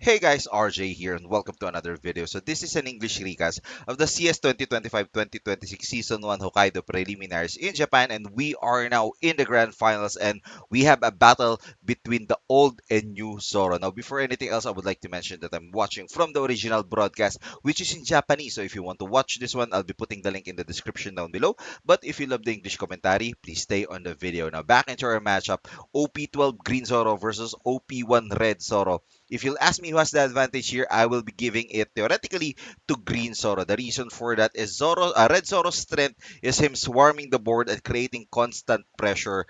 Hey guys, RJ here and welcome to another video. So this is an English recast of the CS 2025-2026 Season 1 Hokkaido Preliminaries in Japan, and we are now in the grand finals, and we have a battle between the old and new Zoro. Now before anything else, I would like to mention that I'm watching from the original broadcast, which is in Japanese. So if you want to watch this one, I'll be putting the link in the description down below. But if you love the English commentary, please stay on the video. Now back into our matchup, OP12 Green Zoro versus OP1 Red Zoro. If you'll ask me who has the advantage here, I will be giving it theoretically to Green Zoro. The reason for that is Red Zoro's strength is him swarming the board and creating constant pressure,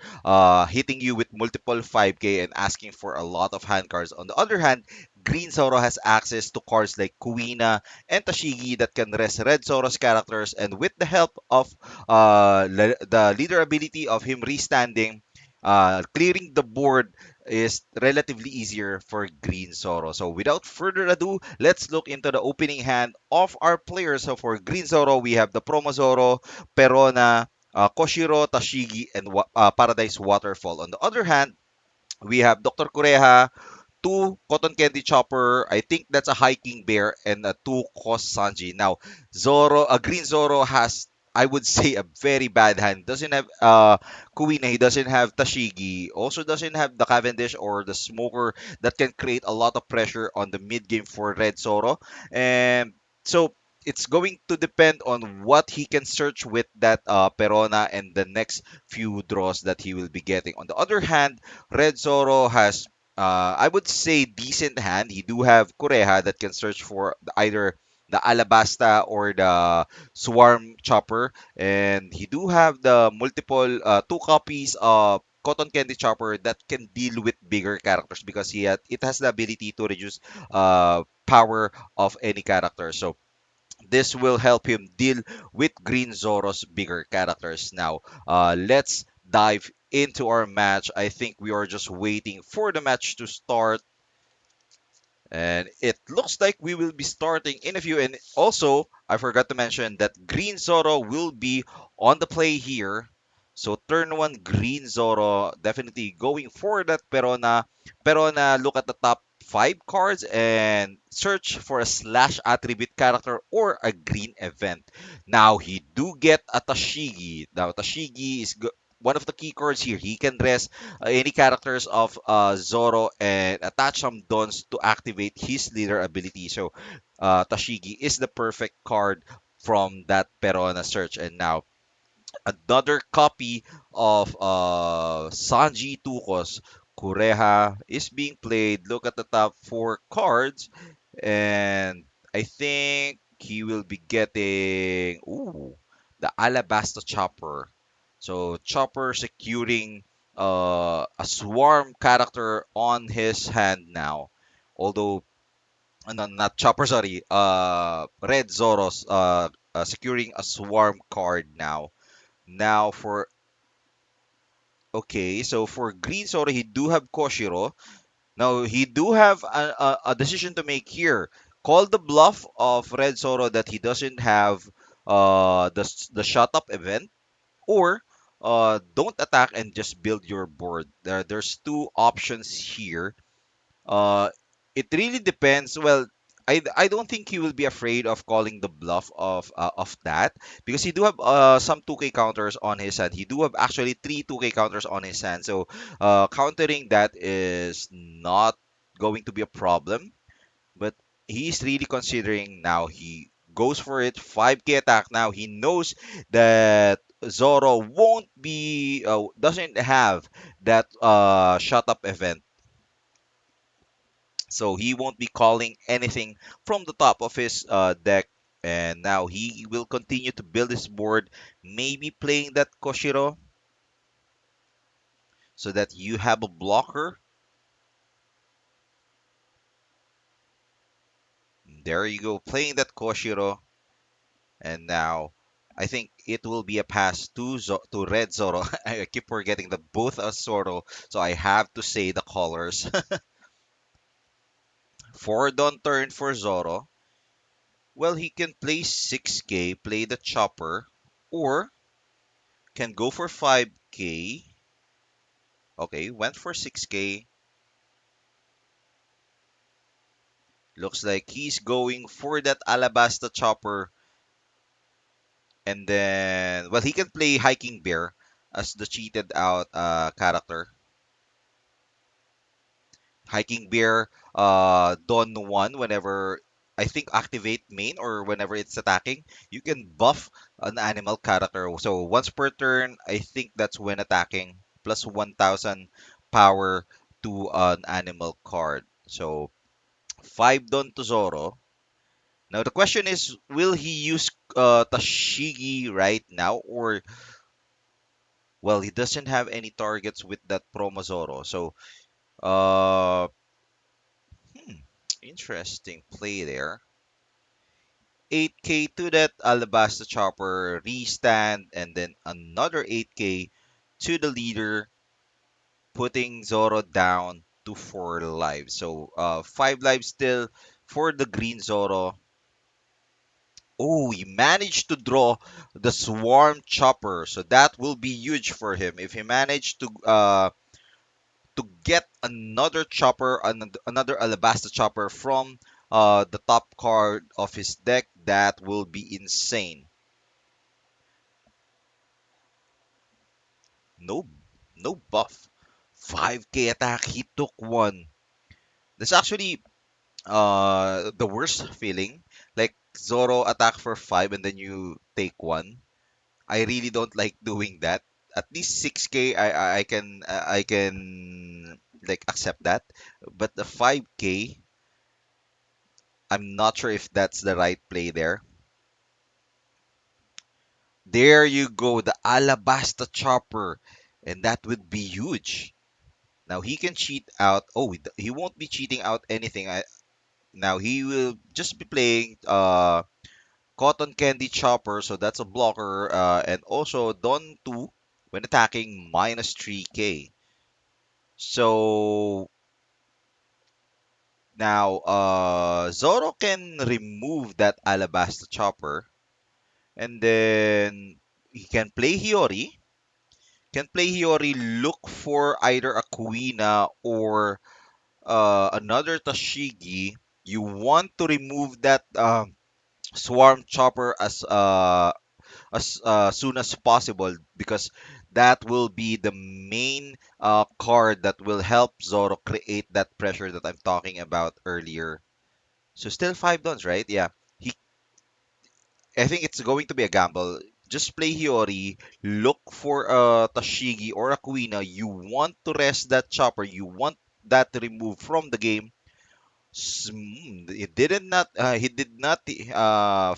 hitting you with multiple 5k and asking for a lot of hand cards. On the other hand, Green Zoro has access to cards like Kuina and Tashigi that can rest Red Zoro's characters, and with the help of the leader ability of him restanding, clearing the board is relatively easier for Green Zoro. So without further ado, let's look into the opening hand of our players. So for Green Zoro, we have the Promo Zoro, Perona, Koshiro, Tashigi, and Paradise Waterfall. On the other hand, we have Dr. Kureha, two Cotton Candy Chopper. I think that's a Hiking Bear, and two Kos Sanji. Now, Green Zoro has, I would say, a very bad hand. Doesn't have Kuina, he doesn't have Tashigi, also doesn't have the Cavendish or the Smoker that can create a lot of pressure on the mid game for Red Zoro. And so it's going to depend on what he can search with that Perona and the next few draws that he will be getting. On the other hand, Red Zoro has I would say decent hand. He do have Kureha that can search for either the Alabasta or the Swarm Chopper, and he do have the multiple two copies of Cotton Candy Chopper that can deal with bigger characters because it has the ability to reduce power of any character. So this will help him deal with Green Zoro's bigger characters. Now, let's dive into our match. I think we are just waiting for the match to start. And it looks like we will be starting in a few. And also, I forgot to mention that Green Zoro will be on the play here. So turn one, Green Zoro definitely going for that Perona. Perona, look at the top five cards and search for a slash attribute character or a green event. Now he do get a Tashigi. Now Tashigi is one of the key cards here. He can rest any characters of Zoro and attach some dons to activate his leader ability. So Tashigi is the perfect card from that Perona search. And now another copy of Sanji Tukos Kureha is being played. Look at the top four cards, and I think he will be getting the Alabasta Chopper. So Chopper securing a swarm character on his hand now. Although no, not Chopper, sorry. Red Zoros securing a swarm card now. Now for Okay, so for Green Zoro, he do have Koshiro. Now he do have a decision to make here. Call the bluff of Red Zoro that he doesn't have the shut up event, or don't attack and just build your board. There's two options here. Uh, it really depends. Well, I don't think he will be afraid of calling the bluff of that because he do have some 2K counters on his hand. He do have actually three 2K counters on his hand. So countering that is not going to be a problem. But he's really considering now. He goes for it 5K attack. Now he knows that Zoro won't be doesn't have that shut up event, so he won't be calling anything from the top of his deck. And now he will continue to build his board, maybe playing that Koshiro so that you have a blocker. There you go, playing that Koshiro. And now I think it will be a pass to to Red Zoro. I keep forgetting that both are Zoro, so I have to say the colors. 4 Don turn for Zoro. Well, he can play 6K, play the Chopper, or can go for 5K. Okay, went for 6K. Looks like he's going for that Alabasta chopper, and then well, he can play Hiking Bear as the cheated out character. Hiking Bear, Don 1 whenever I think activate main or whenever it's attacking, you can buff an animal character. So once per turn, I think that's when attacking, plus 1000 power to an animal card. So 5 Don to Zoro. Now the question is, will he use Tashigi right now, or well, he doesn't have any targets with that promo Zoro. So uh, hmm, interesting play there. 8k to that Alabasta Chopper restand, and then another 8k to the leader, putting Zoro down to 4 lives. So 5 lives still for the green Zoro. Oh, he managed to draw the Swarm Chopper, so that will be huge for him if he managed to get another chopper, another Alabasta chopper from the top card of his deck. That will be insane. No, no buff. 5k attack. He took one. That's actually the worst feeling. Like Zoro attack for 5 and then you take one. I really don't like doing that. At least 6k I can like accept that. But the 5k, I'm not sure if that's the right play there. There you go, the Alabasta Chopper. And that would be huge. Now he can cheat out. Oh, he won't be cheating out anything. Now he will just be playing Cotton Candy Chopper, so that's a blocker. And also Don 2 when attacking minus 3k. So now Zoro can remove that Alabasta Chopper, and then he can play Hiyori. Can play Hiyori, look for either a Kuina or another Tashigi. You want to remove that Swarm Chopper as soon as possible, because that will be the main card that will help Zoro create that pressure that I'm talking about earlier. So still 5 dons, right? Yeah. He I think it's going to be a gamble. Just play Hiyori, look for a Tashigi or a Kuina. You want to rest that chopper. You want that removed from the game. He did not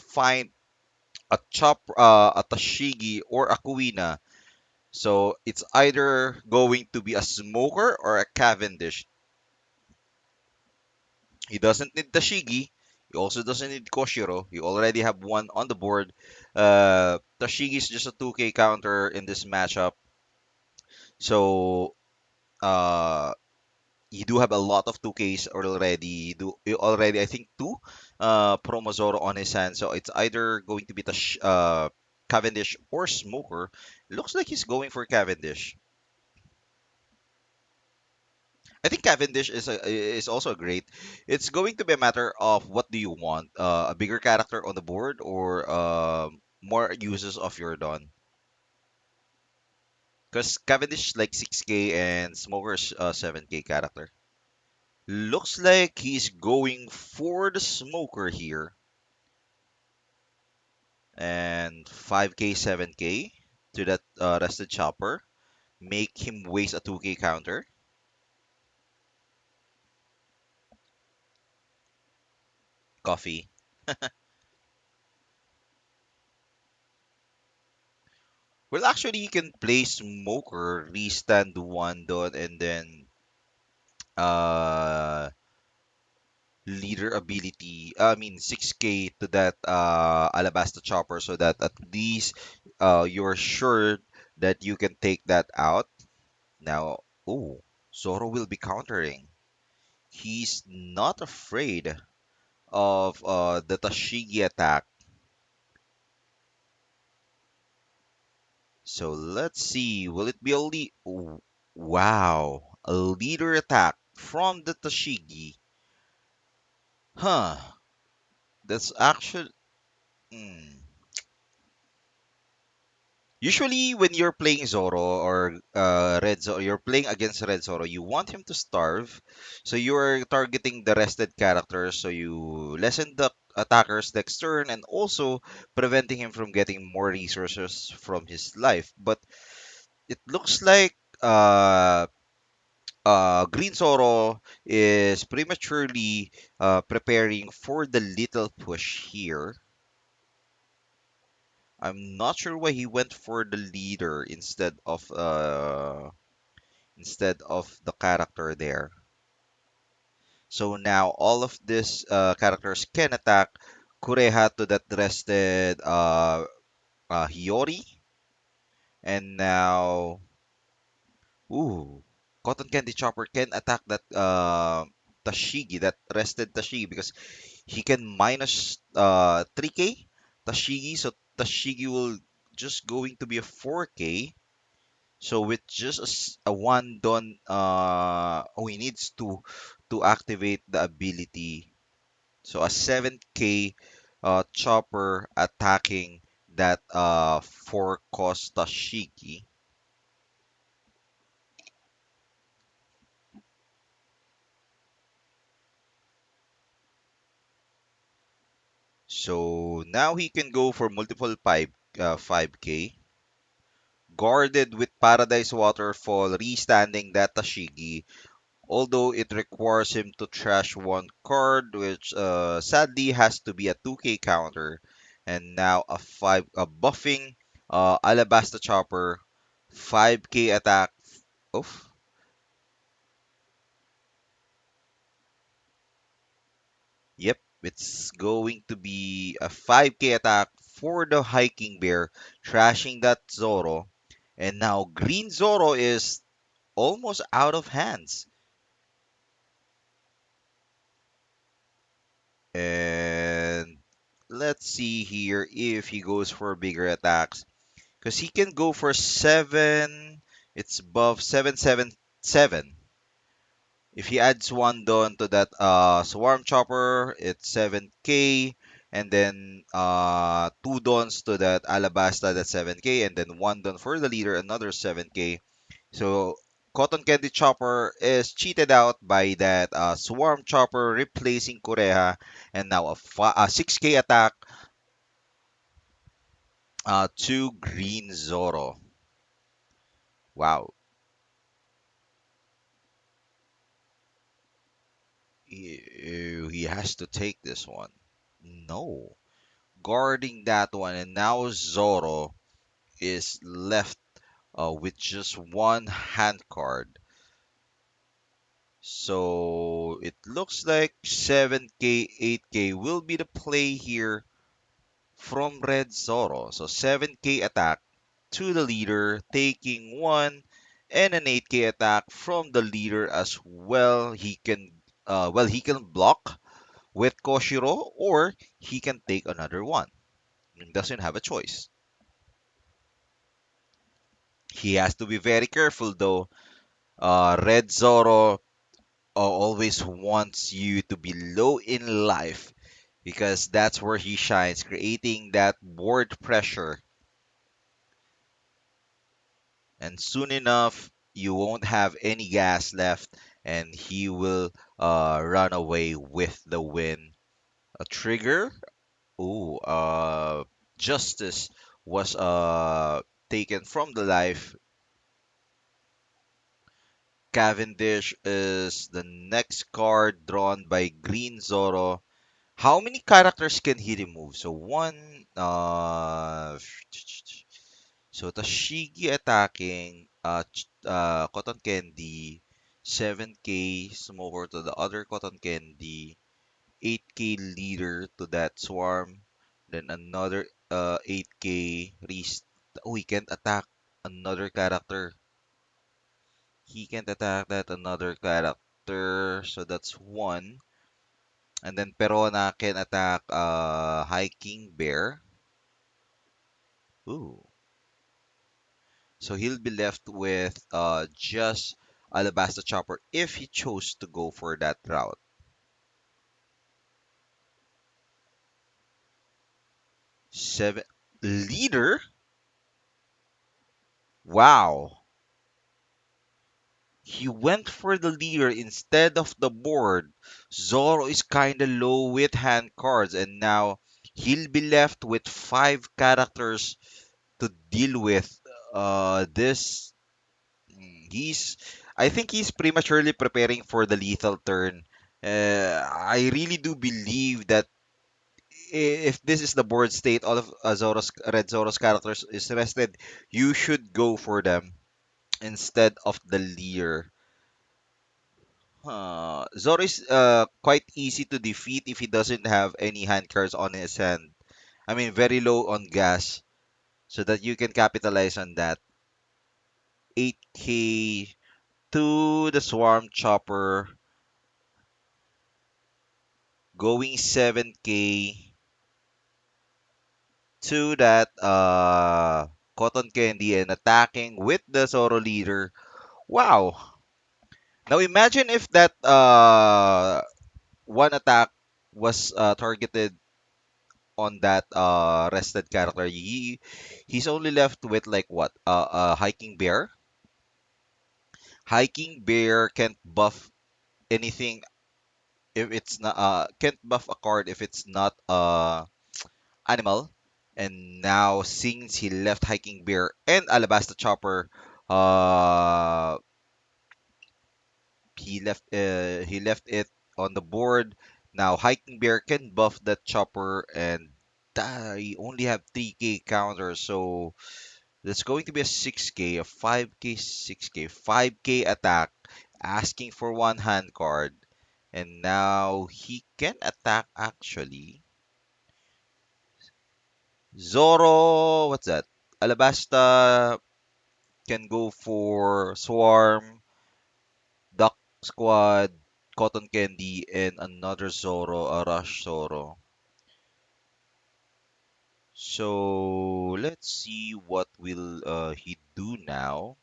find a Tashigi or a Kuina. So it's either going to be a Smoker or a Cavendish. He doesn't need Tashigi. He also doesn't need Koshiro. You already have one on the board. Tashigi is just a 2k counter in this matchup. So uh, you do have a lot of 2Ks already. You already, I think, two Promozoro on his hand. So it's either going to be Cavendish or Smoker. Looks like he's going for Cavendish. I think Cavendish is also great. It's going to be a matter of what do you want, a bigger character on the board or more uses of your Dawn. Because Cavendish is like 6k and Smoker's 7k character. Looks like he's going for the Smoker here, and 5k 7k to that rested chopper, make him waste a 2k counter. Coffee. Well, actually, you can play Smoker, restand one dot, and then uh leader ability. I mean 6k to that Alabasta chopper, so that at least you're sure that you can take that out. Now, oh, Zoro will be countering. He's not afraid of the Tashigi attack. So let's see. Will it be a lead? Wow, a leader attack from the Tashigi. Huh. That's actually. Hmm. Usually, when you're playing Zoro or Red Zoro, you're playing against Red Zoro, you want him to starve. So you're targeting the rested characters, so you lessen the attacker's next turn and also preventing him from getting more resources from his life. But it looks like Green Zoro is prematurely preparing for the little push here. I'm not sure why he went for the leader instead of the character there. So now all of these characters can attack Kureha to that rested Hiyori, and now ooh, Cotton Candy Chopper can attack that Tashigi, that rested Tashigi, because he can minus 3k Tashigi, so Tashigi will just going to be a 4k. So with just a one done, oh, he needs to activate the ability. So a 7k chopper attacking that 4 cost Tashigi. So now he can go for multiple 5k. Guarded with Paradise Waterfall, restanding that Tashigi, although it requires him to trash one card, which sadly has to be a 2k counter. And now a buffing Alabasta Chopper, 5k attack. Oof. Yep, it's going to be a 5k attack for the Hiking Bear, trashing that Zoro. And now Green Zoro is almost out of hands. And let's see here if he goes for bigger attacks. Because he can go for 7. It's above 777. If he adds one don to that swarm chopper, it's 7k. And then two dons to that alabasta, that's 7k. And then one don for the leader, another 7k. So Cotton Candy Chopper is cheated out by that Swarm Chopper replacing Kureha, and now a 6k attack to Green Zoro. Wow, he has to take this one. No, guarding that one, and now Zoro is left with just one hand card. So it looks like 7k, 8k will be the play here from Red Zoro. So 7k attack to the leader, taking one, and an 8k attack from the leader as well. He can block with Koshiro, or he can take another one. He doesn't have a choice. He has to be very careful though. Red Zoro always wants you to be low in life because that's where he shines, creating that board pressure, and soon enough you won't have any gas left and he will run away with the win. A trigger. Ooh, justice was taken from the life. Cavendish is the next card drawn by Green Zoro. How many characters can he remove? So one, so Tashigi attacking, Cotton Candy, 7k Smoker to the other Cotton Candy, 8k leader to that Swarm, then another 8k Rest. Oh, he can't attack another character. He can't attack that another character, so that's one. And then Perona can attack Hiking Bear. Ooh. So he'll be left with just Alabasta Chopper if he chose to go for that route. 7 leader. Wow. He went for the leader instead of the board. Zoro is kinda low with hand cards, and now he'll be left with five characters to deal with. This he's I think he's prematurely preparing for the lethal turn. I really do believe that if this is the board state, all of Red Zoro's characters is rested, you should go for them instead of the leader. Zoro is quite easy to defeat if he doesn't have any hand cards on his hand. I mean, very low on gas, so that you can capitalize on that. 8k to the Swarm Chopper, going 7k to that Cotton Candy and attacking with the Zoro leader. Wow. Now imagine if that one attack was targeted on that rested character. He's only left with like what? A hiking bear. Hiking bear can't buff anything if it's not can't buff a card if it's not animal. And now since he left hiking bear and Alabasta chopper, uh he left it on the board. Now hiking bear can buff that chopper, and I only have 3k counter, so that's going to be a 6k, a 5k, 6k, 5k attack, asking for one hand card. And now he can attack actually. Zoro, what's that? Alabasta can go for Swarm, Duck Squad, Cotton Candy, and another Zoro, a Rush Zoro. So let's see what will he do now.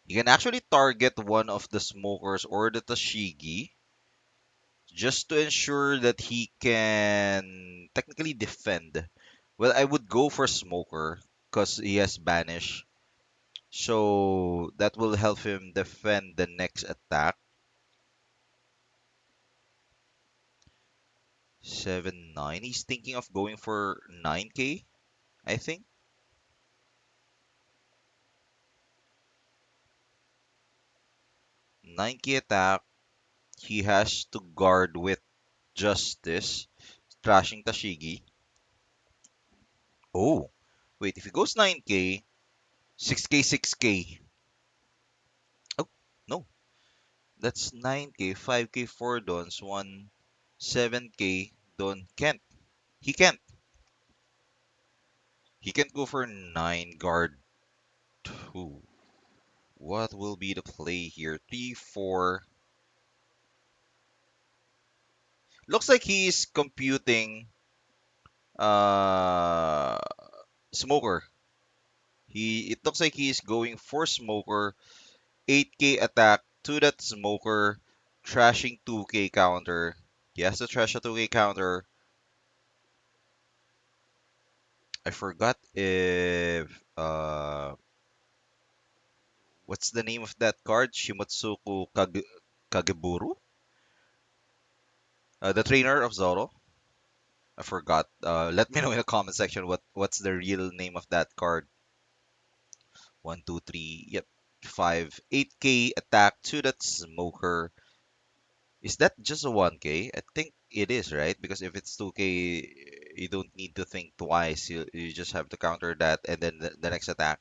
You can actually target one of the smokers or the Tashigi just to ensure that he can technically defend. Well, I would go for smoker because he has banish. So that will help him defend the next attack. 7-9. He's thinking of going for 9k, I think. 9k attack. He has to guard with Justice, trashing Tashigi. Oh, wait, if he goes 9k, 6k, 6k. Oh, no. That's 9k, 5k, 4 dons, 1, 7k. Don can't. He can't. He can't go for 9 guard 2. What will be the play here? 3, 4. Looks like he's computing uh smoker. It looks like he's going for smoker. 8k attack to that smoker, trashing 2k counter. He has to trash a 2k counter. I forgot if what's the name of that card? Kageburu? The trainer of Zoro. I forgot. Let me know in the comment section what's the real name of that card. One, two, three. Yep. 5. 8k attack to that smoker. Is that just a 1k? I think it is, right? Because if it's 2k, you don't need to think twice. You just have to counter that and then the next attack.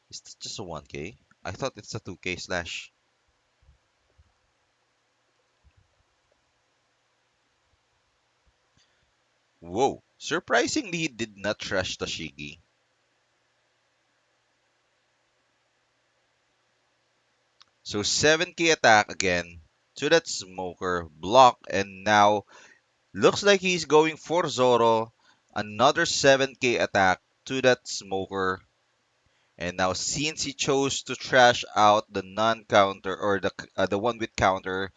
Is this just a 1k? I thought it's a 2k slash. Whoa. Surprisingly, he did not trash Tashigi. So 7k attack again to that smoker. Block, and now looks like he's going for Zoro. Another 7k attack to that smoker. And now since he chose to trash out the non-counter or the one with counter,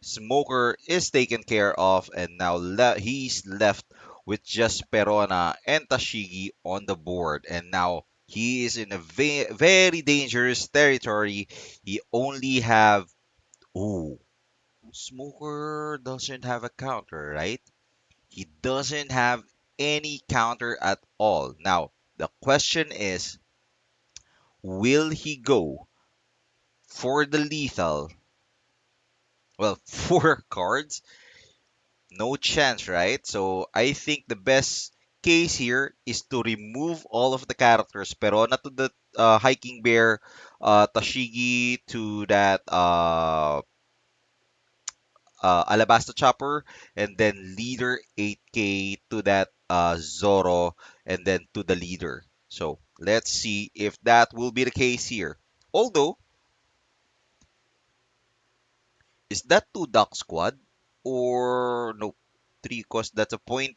Smoker is taken care of, and now he's left with just Perona and Tashigi on the board. And now he is in a very dangerous territory. He only have ooh, Smoker doesn't have a counter, right? He doesn't have any counter at all. Now the question is, will he go for the lethal? Well, four cards, no chance, right? So I think the best case here is to remove all of the characters. Pero not to the hiking bear, Tashigi, to that Alabasta chopper, and then leader 8K to that Zoro, and then to the leader. So let's see if that will be the case here. Although, is that two duck squad or no? Three, cause that's a point.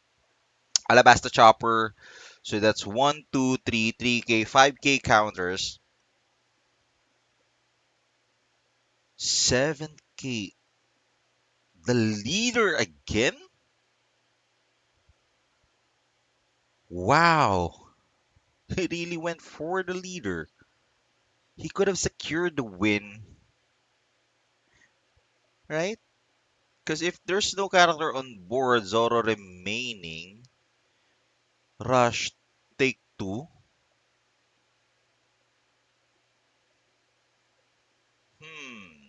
Alabasta chopper. So that's 1, 2, 3, 3K, 5K counters. 7K. The leader again? Wow. He really went for the leader. He could have secured the win, right? Because if there's no character on board, Zoro remaining, rush, take two. Hmm.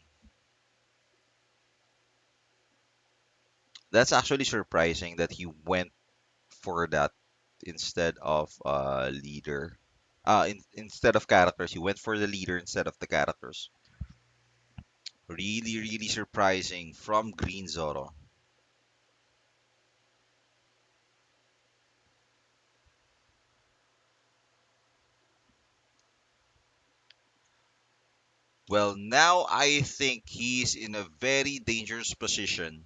That's actually surprising that he went for that instead of leader. Instead of characters, he went for the leader instead of the characters. Really, really surprising from Green Zoro. Well, now I think he's in a very dangerous position.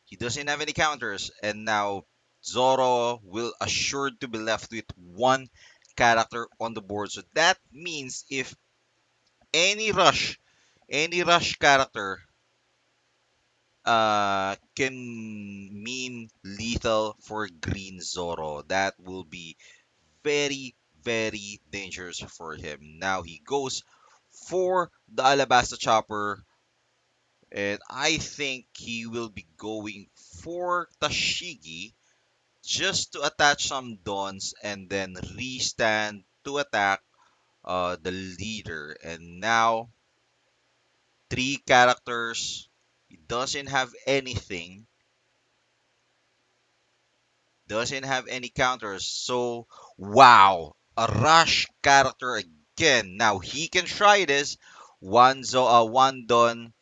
He doesn't have any counters, and now Zoro will assured to be left with one character on the board. So that means if any rush, any rush character can mean lethal for Green Zoro. That will be very, very dangerous for him. Now he goes for the Alabasta Chopper, and I think he will be going for Tashigi just to attach some dons and then restand to attack the leader. And now three characters. He doesn't have anything, doesn't have any counters. So, wow, a rush character again. Now he can try this. One done.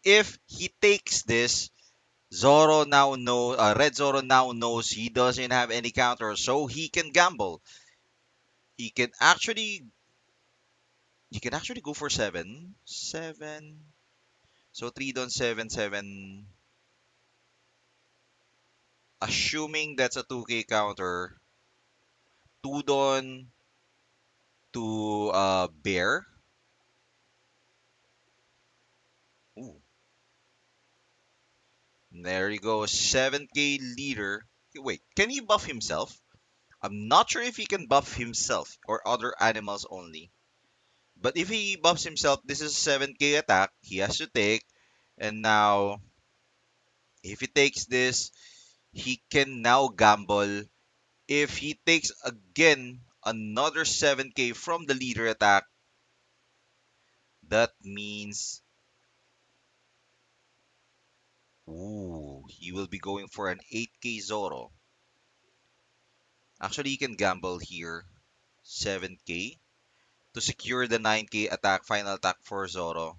If he takes this, Red Zoro now knows he doesn't have any counters, so he can gamble. He can actually, he can actually go for seven. So three done, seven, seven. Assuming that's a 2K counter, two done to bear. Ooh, there you go, 7K leader. Wait, can he buff himself? I'm not sure if he can buff himself or other animals only. But if he buffs himself, this is 7K attack. He has to take. And now, if he takes this, he can now gamble. If he takes again another 7K from the leader attack, that means, ooh, he will be going for an 8K Zoro. Actually, he can gamble here 7K to secure the 9K attack, final attack for Zoro.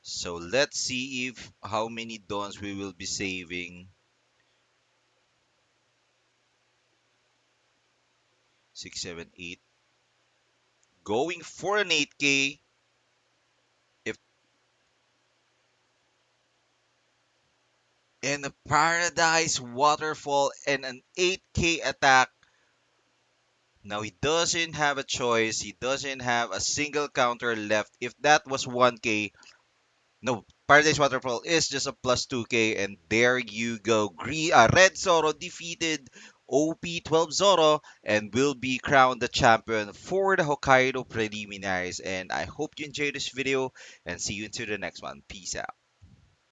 So let's see if how many dons we will be saving. 6, 7, 8. Going for an 8K. If in a Paradise Waterfall and an 8K attack. Now he doesn't have a choice. He doesn't have a single counter left. If that was 1k, no, Paradise Waterfall is just a plus 2k, and there you go. Red Zoro defeated OP12 Zoro and will be crowned the champion for the Hokkaido Preliminaries. And I hope you enjoyed this video and see you into the next one. Peace out.